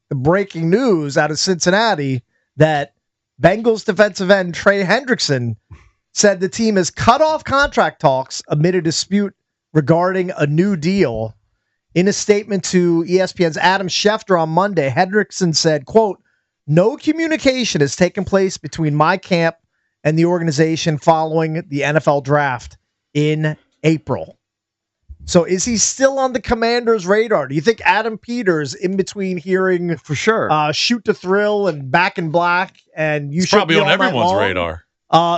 the breaking news out of Cincinnati that Bengals defensive end Trey Hendrickson said the team has cut off contract talks amid a dispute regarding a new deal. In a statement to ESPN's Adam Schefter on Monday, Hendrickson said, quote, "No communication has taken place between my camp and the organization following the NFL draft in April." So is he still on the Commanders' radar? Do you think Adam Peters, in between hearing for sure Shoot to Thrill and Back in Black, and you it's should probably be on everyone's radar,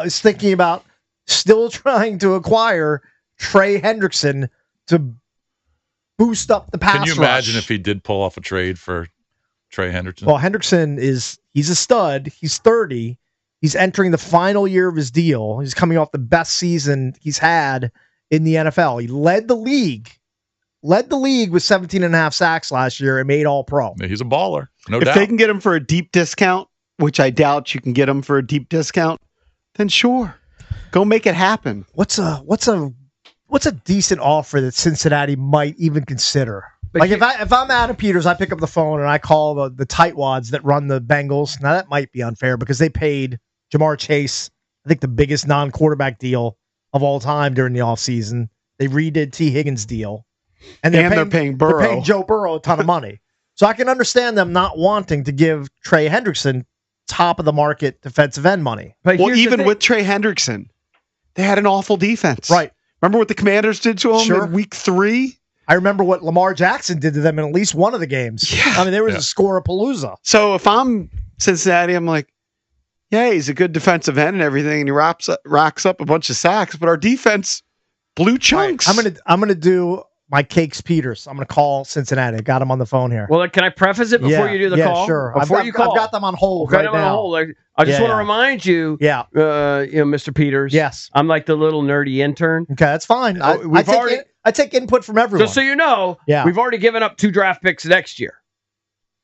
is thinking about still trying to acquire Trey Hendrickson to boost up the pass rush? Can you imagine if he did pull off a trade for Trey Hendrickson? Well, Hendrickson he's a stud. He's 30. He's entering the final year of his deal. He's coming off the best season he's had in the NFL. He led the league with 17 and a half sacks last year and made All-Pro. Yeah, he's a baller, no doubt. If they can get him for a deep discount, which I doubt you can get him for a deep discount, then sure, go make it happen. What's a decent offer that Cincinnati might even consider? But like if I'm Adam Peters, I pick up the phone and I call the tightwads that run the Bengals. Now that might be unfair because they paid Jamar Chase, I think, the biggest non-quarterback deal of all time during the offseason. They redid T. Higgins' deal. And they're paying Burrow. They're paying Joe Burrow a ton of money. So I can understand them not wanting to give Trey Hendrickson top of the market defensive end money. But well, even with Trey Hendrickson, they had an awful defense. Right. Remember what the Commanders did to him in week 3? I remember what Lamar Jackson did to them in at least one of the games. Yeah. I mean, there was a score-a-palooza. So if I'm Cincinnati, I'm like, yeah, he's a good defensive end and everything, and he racks up a bunch of sacks, but our defense blew chunks. Right. I'm gonna do my Cakes Peters. I'm gonna call Cincinnati. Got him on the phone here. Well, can I preface it before you do the call? Yeah, sure. Before I've got them on hold right now. I just want to remind you, Mr. Peters. Yes, I'm like the little nerdy intern. Okay, that's fine. I take input from everyone. Just so you know, we've already given up 2 draft picks next year.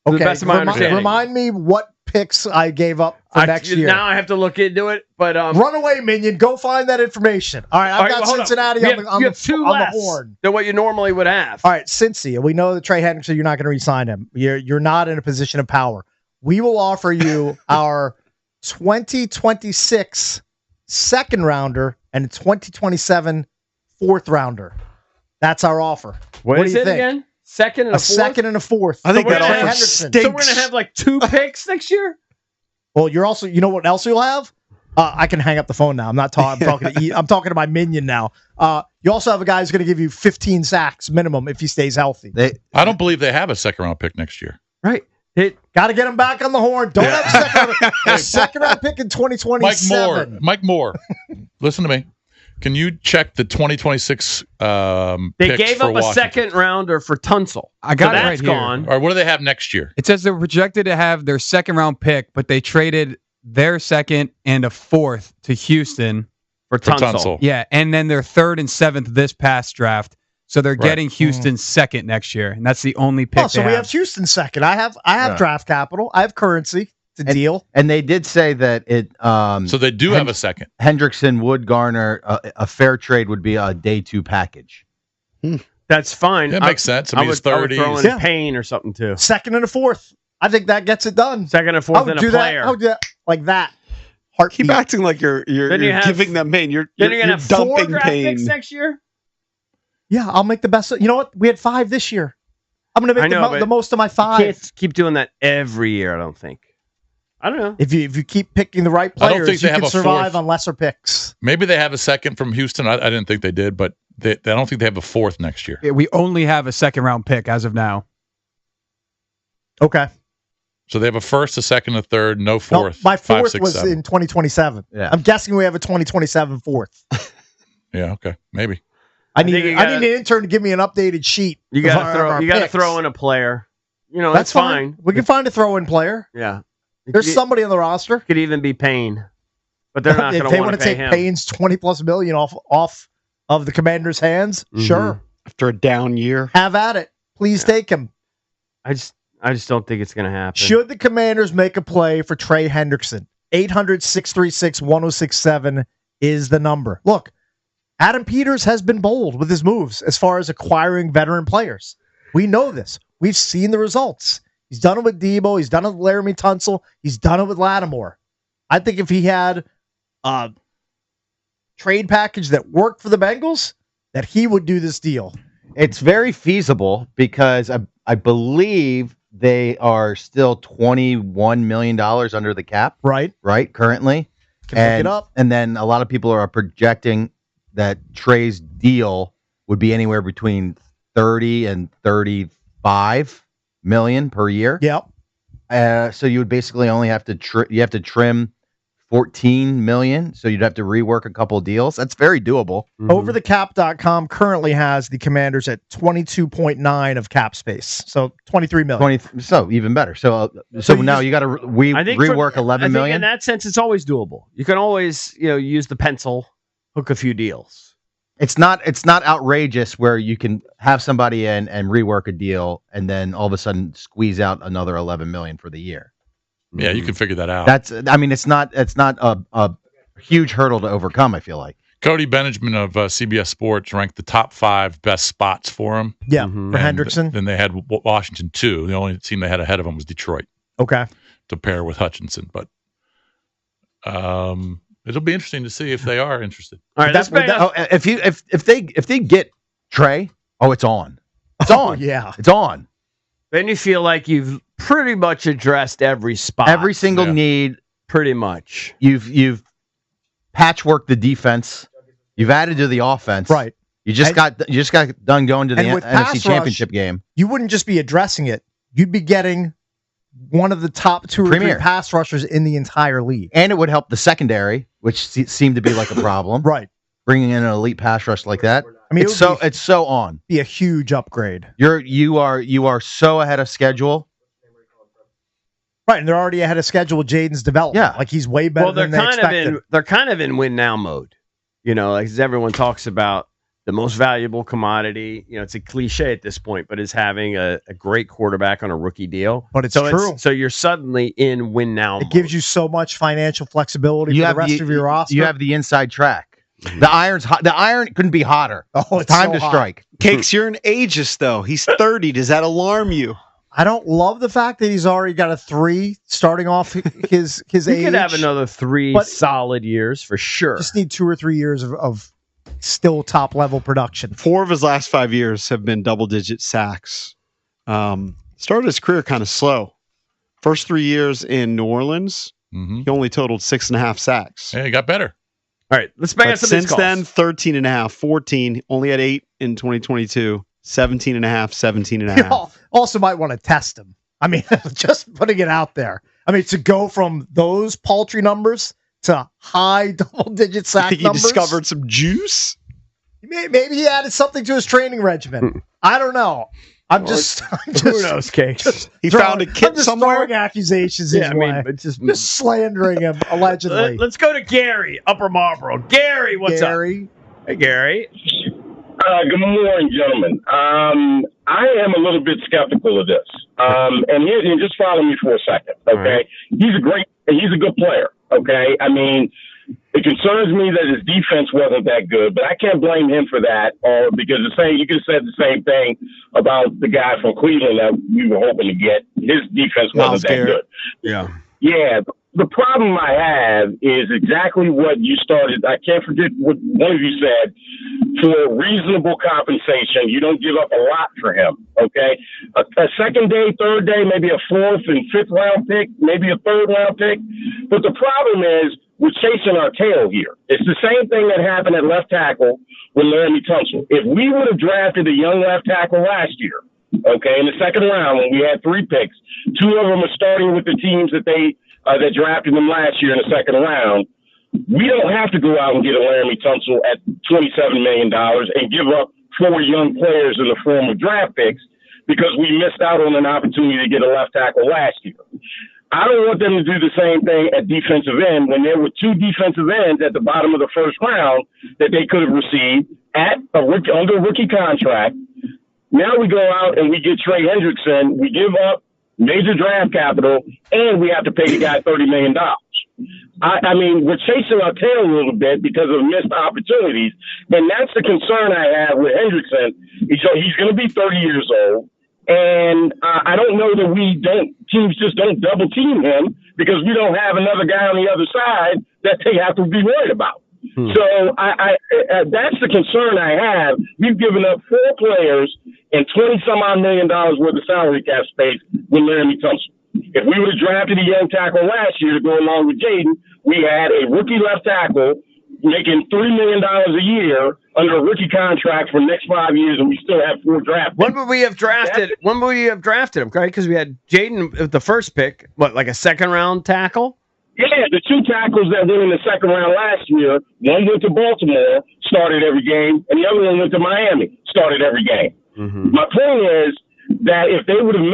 To the best of my understanding. Remind me what picks I gave up for next year. Now I have to look into it. But run away, minion. Go find that information. All right, I've got Cincinnati on the horn. Than what you normally would have. All right, Cincy. We know that Trey Hendrickson, you're not going to re-sign him. You're not in a position of power. We will offer you our 2026 second rounder and a 2027 fourth rounder. That's our offer. What do you think? Again? Second and a fourth? Second and a fourth. I think that offer stinks. So we're going to have like 2 picks next year? Well, you know what else you'll have? I can hang up the phone now. I'm talking to my minion now. You also have a guy who's going to give you 15 sacks minimum if he stays healthy. I don't believe they have a second round pick next year. Right. Got to get him back on the horn. Don't have a second round pick in 2027. Mike Moore. Listen to me. Can you check the 2026 They gave up a second rounder for Tonsel. I got it right gone. Here. All right, what do they have next year? It says they're projected to have their second round pick, but they traded their second and a fourth to Houston for Tonsel. Yeah, and then their third and seventh this past draft. So they're getting Houston's second next year, and that's the only pick. So we have Houston's second. I have draft capital. I have currency to deal. And they did say that it. So they do have a second. Hendrickson would garner a fair trade would be a day 2 package. That's fine. That makes sense. I mean, he's 30. I would throw in Payne or something too. Second and a fourth. I think that gets it done. Second and fourth and a player. I would do that like that. Keep acting like you're giving them pain. You're gonna have 4 draft pain. picks next year. Yeah, I'll make the best. You know what? We had 5 this year. I'm going to make the most of my 5. You can't keep doing that every year, I don't think. I don't know. If you keep picking the right players, I don't think they you have can a survive fourth. on lesser picks. Maybe they have a second from Houston. I didn't think they did, but I don't think they have a fourth next year. Yeah, we only have a second round pick as of now. Okay. So they have a first, a second, a third, no fourth. No, my fourth 5, 6, was 7. in 2027. Yeah. I'm guessing we have a 2027 fourth. Yeah, okay. Maybe. I need an intern to give me an updated sheet. You got to throw in a player. You know, that's fine. We can find a throw-in player. Yeah. There's somebody on the roster. Could even be Payne. But they're not going to want to pay him. If they want to take Payne's $20+ million off of the Commander's hands, sure. After a down year. Have at it. Please take him. I just don't think it's going to happen. Should the Commanders make a play for Trey Hendrickson? 800-636-1067 is the number. Look, Adam Peters has been bold with his moves as far as acquiring veteran players. We know this. We've seen the results. He's done it with Debo. He's done it with Laramie Tonsel. He's done it with Lattimore. I think if he had a trade package that worked for the Bengals, that he would do this deal. It's very feasible because I believe they are still $21 million under the cap, Right. currently. Can look it up. And then a lot of people are projecting that Trey's deal would be anywhere between 30 and 35 million per year. Yep. So you would basically only have to trim 14 million. So you'd have to rework a couple of deals. That's very doable. Overthecap.com currently has the Commanders at 22.9 of cap space. So 23 million. So even better. So now you got to rework 11 million. In that sense, it's always doable. You can always, use the pencil, hook a few deals. It's not outrageous where you can have somebody in and rework a deal and then all of a sudden squeeze out another 11 million for the year. Yeah, you can figure that out. It's not a huge hurdle to overcome, I feel like. Cody Benjamin of CBS Sports ranked the top 5 best spots for him. Yeah, for Hendrickson. Then they had Washington 2. The only team they had ahead of him was Detroit. Okay. To pair with Hutchinson, but it'll be interesting to see if they are interested. All right, if they get Trey, it's on. It's on. Yeah. It's on. Then you feel like you've pretty much addressed every spot. Every single need. Pretty much. You've patchworked the defense. You've added to the offense. Right. You just got done going to the NFC Championship game. You wouldn't just be addressing it. You'd be getting one of the top 2 or 3 pass rushers in the entire league. And it would help the secondary, which seemed to be like a problem. Right. Bringing in an elite pass rush like that. I mean, it's so on. Be a huge upgrade. You are so ahead of schedule. Right, and they're already ahead of schedule with Jaden's development. Yeah, like he's way better than they expected. They're kind of in win now mode. As everyone talks about the most valuable commodity. It's a cliche at this point, but is having a great quarterback on a rookie deal. But it's true. So you're suddenly in win now mode. It gives you so much financial flexibility for the rest of your roster. You have the inside track. The iron's hot. The iron couldn't be hotter. Oh, it's time so to hot. strike. Cakes, you're an ageist, though. He's 30. Does that alarm you? I don't love the fact that he's already got a 3 starting off his age. He could have another 3 solid years for sure. Just need 2 or 3 years of still top level production. 4 of his last 5 years have been double-digit sacks. Started his career kind of slow. First 3 years in New Orleans, he only totaled 6.5 sacks. Yeah, he got better. All right, let's bang out some since then, 13.5, 14, only had 8 in 2022, 17.5, 17.5. You also might want to test him. I mean, just putting it out there. I mean, to go from those paltry numbers to high double-digit sack numbers. numbers. He discovered some juice? Maybe he added something to his training regimen. I don't know. I'm just who knows, Cakes? He found a kid somewhere. Throwing accusations his way. But just slandering him allegedly. Let's go to Gary, Upper Marlboro. Gary, what's up? Hey, Gary. Good morning, gentlemen. I am a little bit skeptical of this. And just follow me for a second, okay? Right. He's a good player, okay? I mean, it concerns me that his defense wasn't that good, but I can't blame him for that, because you could have said the same thing about the guy from Cleveland that we were hoping to get. His defense wasn't that good. Yeah. Yeah. The problem I have is exactly what you started. I can't forget what one of you said. For reasonable compensation, you don't give up a lot for him, okay? A second day, third day, maybe a 4th and 5th round pick, maybe a 3rd round pick. But the problem is we're chasing our tail here. It's the same thing that happened at left tackle with Laramie Tonsel. If we would have drafted a young left tackle last year, okay, in the 2nd round when we had 3 picks, 2 of them are starting with the teams that that drafted them last year in the 2nd round, we don't have to go out and get a Laramie Tonsel at $27 million and give up 4 young players in the form of draft picks because we missed out on an opportunity to get a left tackle last year. I don't want them to do the same thing at defensive end when there were 2 defensive ends at the bottom of the 1st round that they could have received under rookie contract. Now we go out and we get Trey Hendrickson. We give up major draft capital, and we have to pay the guy $30 million. I mean, we're chasing our tail a little bit because of missed opportunities, and that's the concern I have with Hendrickson. He's going to be 30 years old. And I don't know that teams just don't double team him because we don't have another guy on the other side that they have to be worried about. So I that's the concern I have. We've given up 4 players and $20-some-odd million worth of salary cap space with Laramie Tonsel. If we would have drafted a young tackle last year to go along with Jaden, we had a rookie left tackle making $3 million a year under a rookie contract for the next 5 years, and we still have 4 draft picks. When would we have drafted him? Right? Because we had Jaden with the first pick, like a second-round tackle? Yeah, the 2 tackles that went in the second round last year, one went to Baltimore, started every game, and the other one went to Miami, started every game. Mm-hmm. My point is that if they would have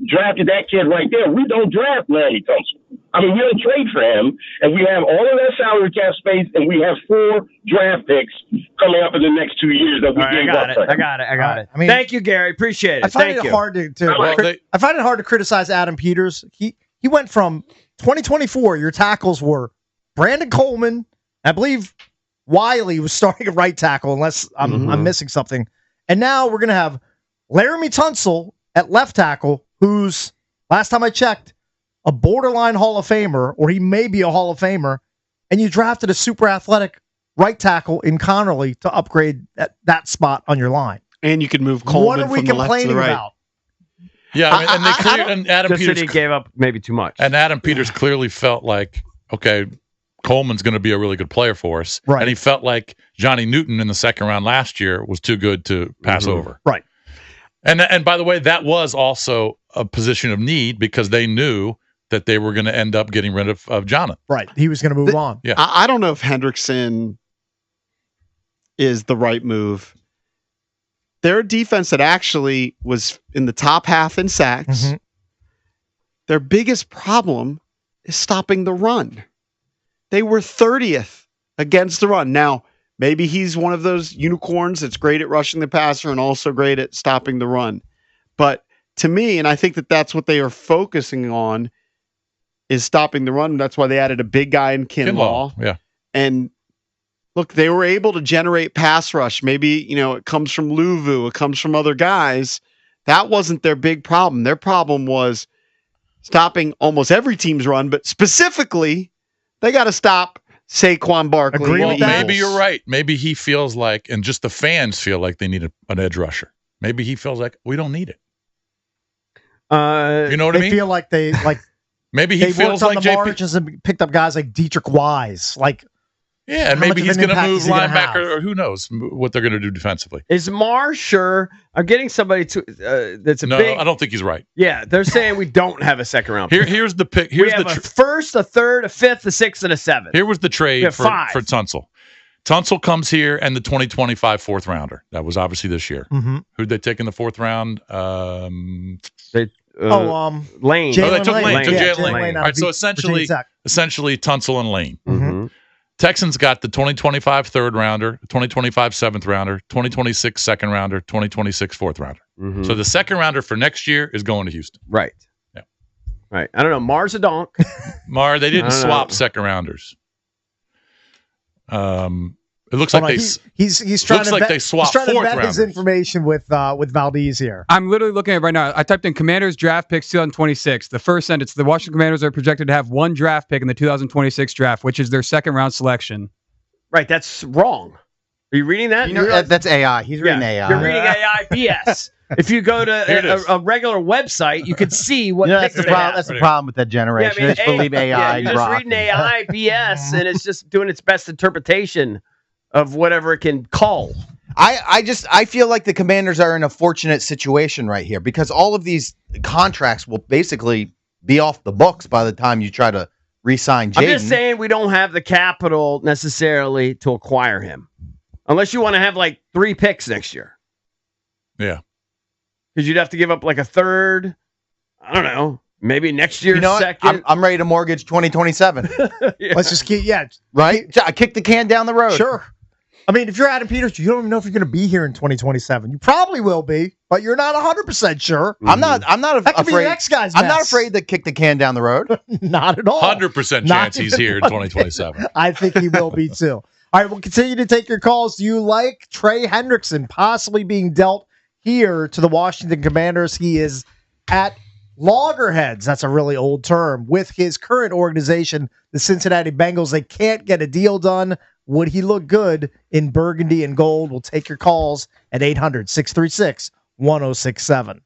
drafted that kid right there, we don't draft Laramie Tonsel. I mean, we don't trade for him, and we have all of that salary cap space, and we have 4 draft picks coming up in the next 2 years that we gave up for him. I got it. I mean, thank you, Gary. Appreciate it. I find it hard to criticize Adam Peters. He went from 2024, your tackles were Brandon Coleman, I believe Wiley was starting at right tackle, unless I'm missing something. And now we're going to have Laramie Tonsel at left tackle, who's, last time I checked, a borderline Hall of Famer, or he may be a Hall of Famer, and you drafted a super athletic right tackle in Connerly to upgrade that spot on your line. And you could move Coleman what are we from the left to the complaining right. about? Yeah, and Adam Peters gave up maybe too much. And Adam Peters clearly felt like, okay, Coleman's going to be a really good player for us. Right. And he felt like Johnny Newton in the second round last year was too good to pass over. Right. And by the way, that was also a position of need because they knew that they were going to end up getting rid of Jonathan. Right. He was going to move on. Yeah. I don't know if Hendrickson is the right move. They're a defense that actually was in the top half in sacks. Mm-hmm. Their biggest problem is stopping the run. They were 30th against the run. Now, maybe he's one of those unicorns that's great at rushing the passer and also great at stopping the run. But to me, and I think that that's what they are focusing on, is stopping the run. That's why they added a big guy in Kinlaw. Yeah. And look, they were able to generate pass rush. Maybe, it comes from Luvu, it comes from other guys. That wasn't their big problem. Their problem was stopping almost every team's run, but specifically, they got to stop Saquon Barkley. Well, maybe you're right. Maybe he feels like, and just the fans feel like they need an edge rusher. Maybe he feels like we don't need it. You know what I mean? They feel like they maybe he feels like the marches and picked up guys like Dietrich Wise. Yeah, and maybe he's going to move linebacker, or who knows what they're going to do defensively. Is Marr sure? I'm getting somebody that's a big... No, I don't think he's right. Yeah, they're saying we don't have a second round pick. Here's the pick. We have a first, a third, a fifth, a sixth, and a seventh. Here was the trade for Tonsel. Tonsel comes here and the 2025 fourth rounder. That was obviously this year. Mm-hmm. Who'd they take in the fourth round? Lane. They took Lane. Jalen Lane. All right, so essentially Tonsel and Lane. Mm-hmm. Texans got the 2025 third rounder, 2025 seventh rounder, 2026 second rounder, 2026 fourth rounder. Mm-hmm. So the second rounder for next year is going to Houston. Right. Yeah. Right. I don't know. Mar's a donk. They didn't swap second rounders. It looks like he's trying to they swapped he's trying to vet rounders. his information with Valdez here. I'm literally looking at it right now. I typed in Commanders draft picks 2026. The first sentence: the Washington Commanders are projected to have 1 draft pick in the 2026 draft, which is their second round selection. Right, that's wrong. Are you reading that? That's AI. He's reading AI. You're reading AI BS. If you go to a regular website, you can see what picks they have. That's the problem with that generation. They just believe AI. You're just reading AI BS, and it's just doing its best interpretation of whatever it can call. I feel like the Commanders are in a fortunate situation right here because all of these contracts will basically be off the books by the time you try to re-sign Jaden. I'm just saying we don't have the capital necessarily to acquire him. Unless you want to have 3 picks next year. Yeah. Because you'd have to give up a third. I don't know. Maybe next year's second. I'm ready to mortgage 2027. Yeah. Let's just keep, right? I kick the can down the road. Sure. I mean, if you're Adam Peters, you don't even know if you're going to be here in 2027. You probably will be, but you're not 100% sure. Mm-hmm. I'm not that could afraid. Be the next guy's I'm not mess. afraid to kick the can down the road. Not at all. 100% chance he's here in 2027. I think he will be too. All right, we'll continue to take your calls. Do you like Trey Hendrickson possibly being dealt here to the Washington Commanders. He is at loggerheads. That's a really old term with his current organization, the Cincinnati Bengals. They can't get a deal done. Would he look good in burgundy and gold? We'll take your calls at 800-636-1067.